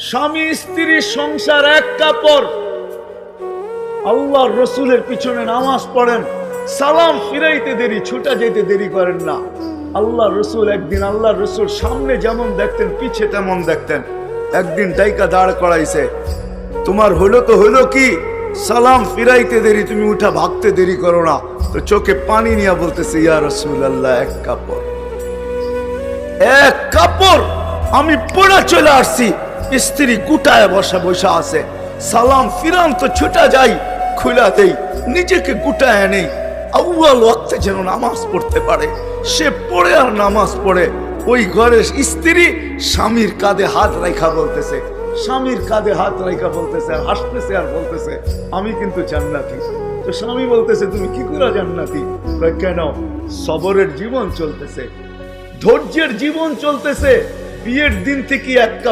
স্বামী স্ত্রীর সংসার এক কাপড়। আল্লাহর রসুলের পিছনে নামাজ পড়েন, সালাম ফিরাইতে দেরি, ছুটা যেতে দেরি করেন না। আল্লাহর রসুল একদিন, আল্লাহর রসুল সামনে যেমন দেখতেন পিছে তেমন দেখতেন। একদিন ডাইকা দাঁড় করাইছে, তোমার হলো তো হলো কি, সালাম ফিরাইতে দেরি, তুমি উঠা ভাগতে দেরি করো না। তো চোখে পানি নিয়ে বলতেছে, ইয়া রাসূলুল্লাহ, এক কাপড়, এক কাপড়, আমি পড়া চলে আসছি, স্ত্রী গুটায় বসা বসা আছে, সালাম ফিরান তো ছুটা যাই, খুলা দেই, নিজেকে গুটায় নেই, আউয়াল ওয়াক্তে যেন নামাজ পড়তে পারে। সে পড়ে আর নামাজ পড়ে। ওই ঘরের স্ত্রী স্বামীর কাঁধে হাত রাখা বলতেছে, স্বামীর কাঁধে হাত রাখা বলতেছে, আর হাসতেছে আর বলতেছে, আমি কিন্তু জান্নাতি। তো স্বামী বলতেছে, তুমি কি করে জান্নাতি? কেন? সবরের জীবন চলতেছে, ধৈর্যের জীবন চলতেছে। বিয়ের দিন থেকে এক কাপ